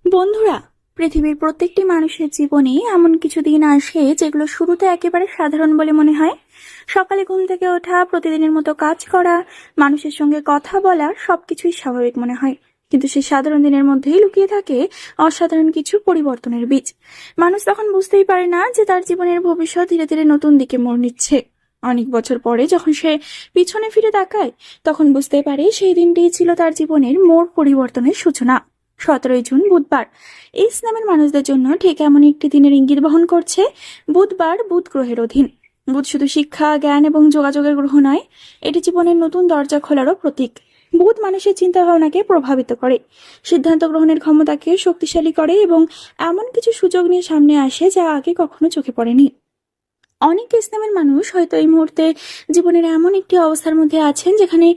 বন্ধুরা, পৃথিবীর প্রত্যেকটি মানুষের জীবনে এমন কিছু দিন আসে যেগুলো শুরুতে একেবারে সাধারণ বলে মনে হয়। সকালে ঘুম থেকে ওঠা, প্রতিদিনের মতো কাজ করা, মানুষের সঙ্গে কথা বলা সবকিছুই স্বাভাবিক মনে হয়। কিন্তু সেই সাধারণ দিনের মধ্যেই লুকিয়ে থাকে অসাধারণ কিছু পরিবর্তনের বীজ। মানুষ তখন বুঝতেই পারে না যে তার জীবনের ভবিষ্যৎ ধীরে ধীরে নতুন দিকে মোড় নিচ্ছে। অনেক বছর পরে যখন সে পিছনে ফিরে তাকায়, তখন বুঝতে পারে সেই দিনটিই ছিল তার জীবনের মোড় পরিবর্তনের সূচনা। 17ই জুন, বুধবার। এই ইসলামের মানুষদের জন্য ঠিক এমন একটি দিনের ইঙ্গিত বহন করছে। বুধবার বুধ গ্রহের অধীন। বুধ শুধু শিক্ষা, জ্ঞান এবং যোগাযোগের গ্রহ নয়, এটি জীবনের নতুন দরজা খোলারও প্রতীক। বুধ মানুষের চিন্তা ভাবনাকে প্রভাবিত করে, সিদ্ধান্ত গ্রহণের ক্ষমতাকে শক্তিশালী করে এবং এমন কিছু সুযোগ নিয়ে সামনে আসে যা আগে কখনো চোখে পড়েনি। অনেক ইসলামের মানুষ হয়তো এই মুহূর্তে জীবনের এমন একটি অবস্থার মধ্যে আছেন যেখানে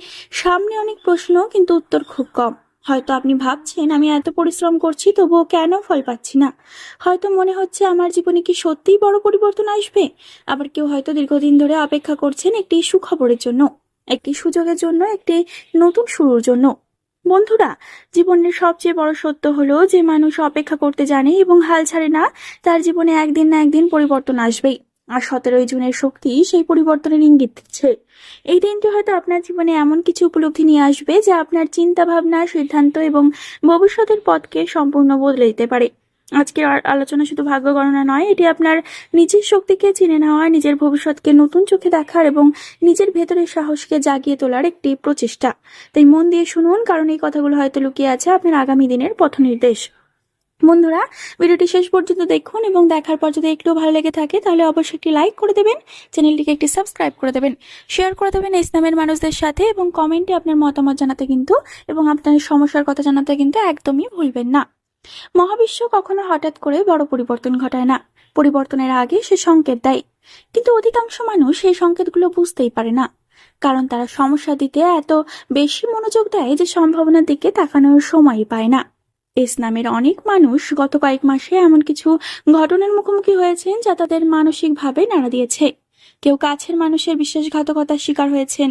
সামনে অনেক প্রশ্ন কিন্তু উত্তর খুব কম। হয়তো আপনি ভাবছেন, আমি এত পরিশ্রম করছি তবুও কেন ফল পাচ্ছি না। হয়তো মনে হচ্ছে, আমার জীবনে কি সত্যিই বড় পরিবর্তন আসবে। আবার কেউ হয়তো দীর্ঘদিন ধরে অপেক্ষা করছেন একটি সুখবরের জন্য, একটি সুযোগের জন্য, একটি নতুন শুরুর জন্য। বন্ধুরা, জীবনের সবচেয়ে বড় সত্য হলো যে মানুষ অপেক্ষা করতে জানে এবং হাল ছাড়ে না, তার জীবনে একদিন না একদিন পরিবর্তন আসবেই। আর 17ই জুনের শক্তি সেই পরিবর্তনের ইঙ্গিত দিচ্ছে। এই দিনটি হয়তো আপনার জীবনে এমন কিছু উপলব্ধি নিয়ে আসবে যা আপনার চিন্তা ভাবনা, সিদ্ধান্ত এবং ভবিষ্যতের পথকে সম্পূর্ণ বদলে দিতে পারে। আজকের আলোচনা শুধু ভাগ্য গণনা নয়, এটি আপনার নিজের শক্তিকে চিনে নেওয়া, নিজের ভবিষ্যৎকে নতুন চোখে দেখার এবং নিজের ভেতরের সাহসকে জাগিয়ে তোলার একটি প্রচেষ্টা। তাই মন দিয়ে শুনুন, কারণ এই কথাগুলো হয়তো লুকিয়ে আছে আপনার আগামী দিনের পথ নির্দেশ। বন্ধুরা, ভিডিওটি শেষ পর্যন্ত দেখুন এবং দেখার পর যদি একটু ভালো লেগে থাকে তাহলে অবশ্যই একটি লাইক করে দেবেন, চ্যানেলটিকে একটি সাবস্ক্রাইব করে দেবেন, শেয়ার করে দেবেন ইসলামের মানুষদের সাথে এবং কমেন্টে আপনার মতামত জানাতে কিন্তু এবং আপনার সমস্যার কথা জানাতে কিন্তু একদমই ভুলবেন না। মহাবিশ্ব কখনো হঠাৎ করে বড় পরিবর্তন ঘটায় না। পরিবর্তনের আগে সে সংকেত দেয়, কিন্তু অধিকাংশ মানুষ সেই সংকেতগুলো বুঝতেই পারে না, কারণ তারা সমস্যা দিতে এত বেশি মনোযোগ দেয় যে সম্ভাবনার দিকে তাকানোর সময়ই পায় না। ইসলামের অনেক মানুষ গত কয়েক মাসে এমন কিছু ঘটনার মুখোমুখি হয়েছেন যা তাদের মানসিকভাবে নাড়া দিয়েছে। কেউ কাছের মানুষের বিশ্বাসঘাতকতার শিকার হয়েছেন,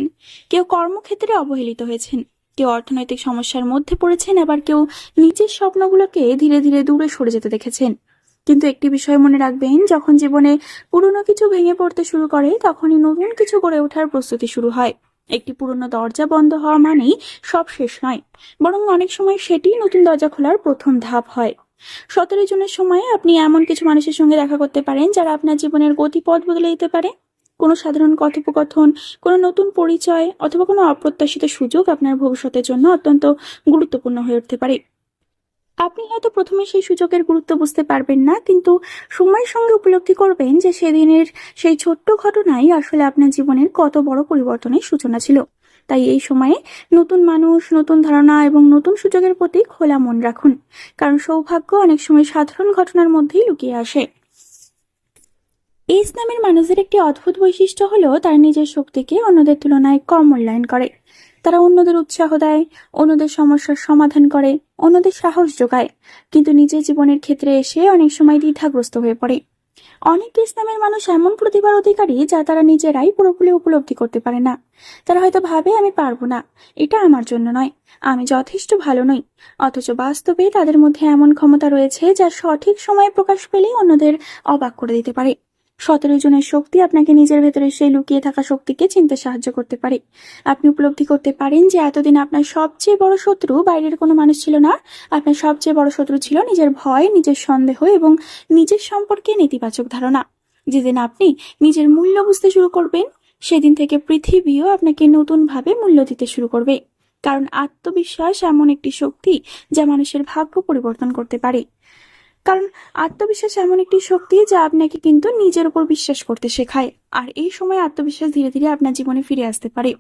কেউ কর্মক্ষেত্রে অবহেলিত হয়েছেন, কেউ অর্থনৈতিক সমস্যার মধ্যে পড়েছেন, আবার কেউ নিজের স্বপ্নগুলোকে ধীরে ধীরে দূরে সরে যেতে দেখেছেন। কিন্তু একটি বিষয় মনে রাখবেন, যখন জীবনে পুরনো কিছু ভেঙে পড়তে শুরু করে তখনই নতুন কিছু গড়ে ওঠার প্রস্তুতি শুরু হয়। একটি পুরনো দরজা বন্ধ হওয়া মানেই সব শেষ নয়, বরং অনেক সময় সেটি নতুন দরজা খোলার প্রথম ধাপ হয়। 17 জনের সময়ে আপনি এমন কিছু মানুষের সঙ্গে দেখা করতে পারেন যারা আপনার জীবনের গতিপথ বদলে দিতে পারে। কোনো সাধারণ কথোপকথন, কোনো নতুন পরিচয় অথবা কোনো অপ্রত্যাশিত সুযোগ আপনার ভবিষ্যতের জন্য অত্যন্ত গুরুত্বপূর্ণ হয়ে উঠতে পারে। আপনি হয়তো প্রথমে সেই সুযোগের গুরুত্ব বুঝতে পারবেন না, কিন্তু সময়ের সঙ্গে উপলব্ধি করবেন যে সেদিনের সেই ছোট্ট ঘটনাই আসলে আপনার জীবনের কত বড় পরিবর্তনের সূচনা ছিল। তাই এই সময়ে নতুন মানুষ, নতুন ধারণা এবং নতুন সুযোগের প্রতি খোলা মন রাখুন, কারণ সৌভাগ্য অনেক সময় সাধারণ ঘটনার মধ্যেই লুকিয়ে আসে। এই ইসলামের মানুষের একটি অদ্ভুত বৈশিষ্ট্য হলো তার নিজের শক্তিকে অন্যদের তুলনায় কম মূল্যায়ন করে। তারা অন্যদের উৎসাহ দেয়, অন্যদের সমস্যার সমাধান করে, অন্যদের সাহস যোগায়, কিন্তু নিজের জীবনের ক্ষেত্রে এসে অনেক সময় দ্বিধাগ্রস্ত হয়ে পড়ে। অনেক ইসলামের মানুষ এমন প্রতিভার অধিকারী যা তারা নিজেরাই পুরোপুরি উপলব্ধি করতে পারে না। তারা হয়তো ভাবে, আমি পারবো না, এটা আমার জন্য নয়, আমি যথেষ্ট ভালো নই। অথচ বাস্তবে তাদের মধ্যে এমন ক্ষমতা রয়েছে যা সঠিক সময়ে প্রকাশ পেলে অন্যদের অবাক করে দিতে পারে। 17 জনের শক্তি আপনাকে নিজের ভেতরে সেই লুকিয়ে থাকা শক্তিকে চিনতে সাহায্য করতে পারে। আপনি উপলব্ধি করতে পারেন যে এতদিন আপনার সবচেয়ে বড় শত্রু বাইরের কোনো মানুষ ছিল না। আপনার সবচেয়ে বড় শত্রু ছিল নিজের ভয়, নিজের সন্দেহ এবং নিজের সম্পর্কে নেতিবাচক ধারণা। যেদিন আপনি নিজের মূল্য বুঝতে শুরু করবেন, সেদিন থেকে পৃথিবীও আপনাকে নতুনভাবে মূল্য দিতে শুরু করবে। কারণ আত্মবিশ্বাস এমন একটি শক্তি যা মানুষের ভাগ্য পরিবর্তন করতে পারে। কারণ আত্মবিশ্বাস এমন একটি শক্তি যা আপনাকে কিন্তু নিজের উপর বিশ্বাস করতে শেখায়, আর এই সময় আত্মবিশ্বাস ধীরে ধীরে আপনার জীবনে ফিরে আসতে পারে।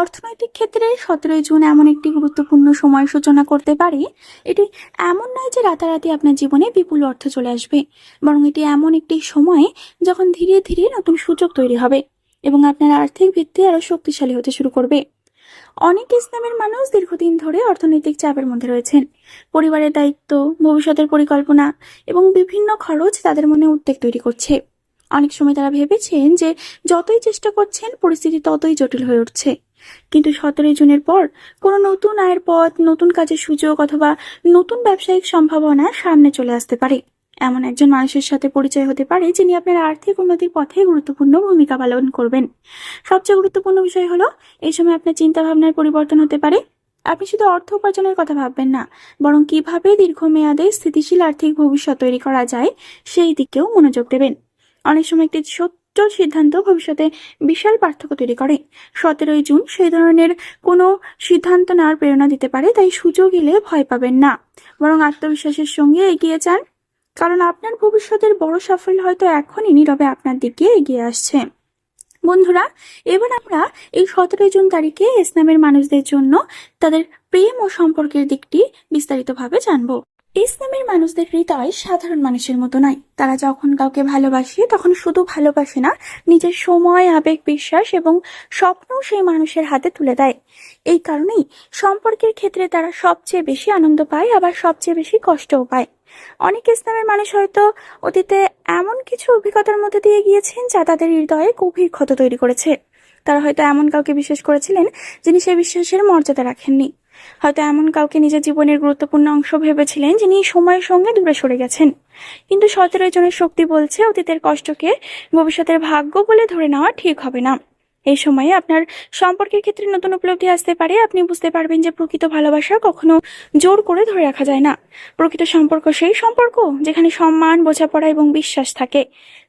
অর্থনৈতিক ক্ষেত্রে 17 জুন এমন একটি গুরুত্বপূর্ণ সময় সূচনা করতে পারে। এটি এমন নয় যে রাতারাতি আপনার জীবনে বিপুল অর্থ চলে আসবে, বরং এটি এমন একটি সময় যখন ধীরে ধীরে নতুন সুযোগ তৈরি হবে এবং আপনার আর্থিক ভিত্তি আরো শক্তিশালী হতে শুরু করবে। অনেক ইসলামের মানুষ দীর্ঘদিন ধরে অর্থনৈতিক চাপের মধ্যে রয়েছেন। পরিবারের দায়িত্ব, ভবিষ্যতের পরিকল্পনা এবং বিভিন্ন খরচ তাদের মনে উদ্বেগ তৈরি করছে। অনেক সময় তারা ভেবেছেন যে যতই চেষ্টা করছেন পরিস্থিতি ততই জটিল হয়ে উঠছে। কিন্তু 17 জুনের পর কোনো নতুন আয়ের পথ, নতুন কাজের সুযোগ অথবা নতুন ব্যবসায়িক সম্ভাবনা সামনে চলে আসতে পারে। এমন একজন মানুষের সাথে পরিচয় হতে পারে যিনি আপনার আর্থিক উন্নতির পথে গুরুত্বপূর্ণ ভূমিকা পালন করবেন। সবচেয়ে গুরুত্বপূর্ণ বিষয় হলো এই সময় আপনার চিন্তা ভাবনার পরিবর্তন হতে পারে। আপনি শুধু অর্থ উপার্জনের কথা ভাববেন না, বরং কিভাবে দীর্ঘমেয়াদে স্থিতিশীল আর্থিক ভবিষ্যৎ তৈরি করা যায় সেই দিকেও মনোযোগ দেবেন। অনেক সময় একটি ছোট্ট সিদ্ধান্ত ভবিষ্যতে বিশাল পার্থক্য তৈরি করে। 17 জুন সেই ধরনের কোনো সিদ্ধান্ত নেওয়ার প্রেরণা দিতে পারে, তাই সুযোগ এলে ভয় পাবেন না, বরং আত্মবিশ্বাসের সঙ্গে এগিয়ে যান, কারণ আপনার ভবিষ্যতের বড় সাফল্য হয়তো এখনই নীরবে আপনার দিকে এগিয়ে আসছে। বন্ধুরা, এবার আমরা এই 17 জুন তারিখে ইসলামের মানুষদের জন্য তাদের প্রেম ও সম্পর্কের দিকটি বিস্তারিতভাবে জানবো। ইসলামের মানুষদের হৃদয় সাধারণ মানুষের মতো নয়। তারা যখন কাউকে ভালোবাসে তখন শুধু ভালোবাসে না, নিজের সময়, আবেগ, বিশ্বাস এবং স্বপ্ন সেই মানুষের হাতে তুলে দেয়। এই কারণেই সম্পর্কের ক্ষেত্রে তারা সবচেয়ে বেশি আনন্দ পায়, আবার সবচেয়ে বেশি কষ্টও পায়। অনেক ইসলামের মানুষ হয়তো অতীতে এমন কিছু অভিজ্ঞতার মধ্যে দিয়ে গিয়েছেন যা তাদের হৃদয়ে গভীর ক্ষত তৈরি করেছে। তারা হয়তো এমন কাউকে বিশ্বাস করেছিলেন যিনি সেই বিশ্বাসের মর্যাদা রাখেননি। হয়তো এমন কাউকে নিজের জীবনের গুরুত্বপূর্ণ অংশ ভেবেছিলেন যিনি সময়ের সঙ্গে দূরে সরে গেছেন। কিন্তু 17 জনের শক্তি বলছে অতীতের কষ্টকে ভবিষ্যতের ভাগ্য বলে ধরে নেওয়া ঠিক হবে না। এই সময়ে আপনার সম্পর্কের ক্ষেত্রে নতুন উপলব্ধি আসতে পারে। আপনি বুঝতে পারবেন যে প্রকৃত ভালোবাসা কখনো জোর করে ধরে রাখা যায় না। প্রকৃত সম্পর্ক সেই সম্পর্ক যেখানে সম্মান, বোঝাপড়া এবং বিশ্বাস থাকে।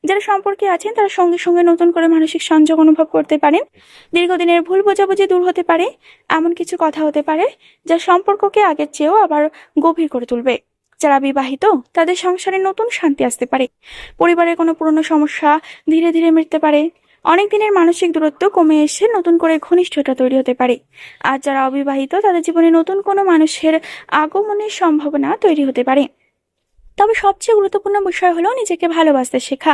যারা সম্পর্কে আছেন তারা সঙ্গে সঙ্গে নতুন করে মানসিক সংযোগ অনুভব করতে পারেন। দীর্ঘদিনের ভুল বোঝাবুঝি দূর হতে পারে। এমন কিছু কথা হতে পারে যা সম্পর্ককে আগের চেয়েও আবার গভীর করে তুলবে। যারা বিবাহিত তাদের সংসারে নতুন শান্তি আসতে পারে। পরিবারের কোনো পুরনো সমস্যা ধীরে ধীরে মিটতে পারে। অনেক দিনের মানসিক দূরত্ব কমে এসে নতুন করে ঘনিষ্ঠতা তৈরি হতে পারে। আর যারা অবিবাহিত তাদের জীবনে নতুন কোনো মানুষের আগমনের সম্ভাবনা তৈরি হতে পারে। তবে সবচেয়ে গুরুত্বপূর্ণ বিষয় হলো নিজেকে ভালোবাসতে শেখা।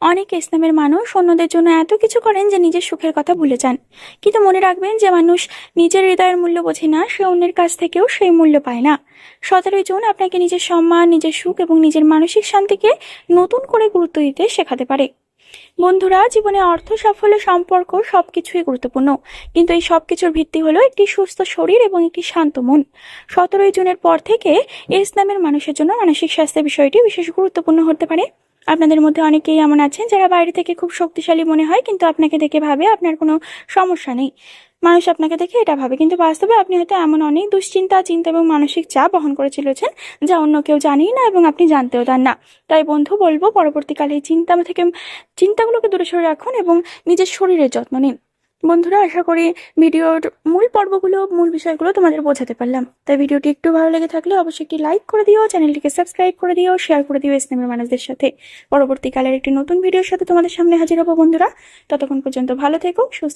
অনেক ইসলামের মানুষ অন্যদের জন্য এত কিছু করেন যে নিজের সুখের কথা ভুলে যান। কিন্তু মনে রাখবেন, যে মানুষ নিজের হৃদয়ের মূল্য বোঝে না সে অন্যের কাছ থেকেও সেই মূল্য পায় না। 17 জুন আপনাকে নিজের সম্মান, নিজের সুখ এবং নিজের মানসিক শান্তিকে নতুন করে গুরুত্ব দিতে শেখাতে পারে। বন্ধুরা, জীবনে অর্থ, সাফল্য, সম্পর্ক সবকিছুই গুরুত্বপূর্ণ, কিন্তু এই সবকিছুর ভিত্তি হলো একটি সুস্থ শরীর এবং একটি শান্ত মন। 17 জুনের পর থেকে ইসলামের মানুষের জন্য মানসিক স্বাস্থ্যের বিষয়টি বিশেষ গুরুত্বপূর্ণ হতে পারে। আপনাদের মধ্যে অনেকেই এমন আছেন যারা বাইরে থেকে খুব শক্তিশালী মনে হয়, কিন্তু আপনাকে দেখে ভাবে আপনার কোনো সমস্যা নেই। মানুষ আপনাকে দেখে এটা ভাবে, কিন্তু বাস্তবে আপনি হয়তো এমন অনেক দুশ্চিন্তা, চিন্তা এবং মানসিক চাপ বহন করে চলেছেন যা অন্য কেউ জানেই না এবং আপনি জানতেও দেন না। তাই বন্ধু বলবো, পরবর্তীকালে এই চিন্তাগুলোকে দূরে সরে রাখুন এবং নিজের শরীরের যত্ন নিন। বন্ধুরা, আশা করি ভিডিওর মূল বিষয়গুলো তোমাদের বোঝাতে পারলাম। তাই ভিডিওটি একটু ভালো লেগে থাকলে অবশ্যই একটি লাইক করে দিও, চ্যানেলটিকে সাবস্ক্রাইব করে দিও, শেয়ার করে দিও ইসলামের মানুষদের সাথে। পরবর্তীকালের একটি নতুন ভিডিওর সাথে তোমাদের সামনে হাজির হবো বন্ধুরা। ততক্ষণ পর্যন্ত ভালো থেকো, সুস্থ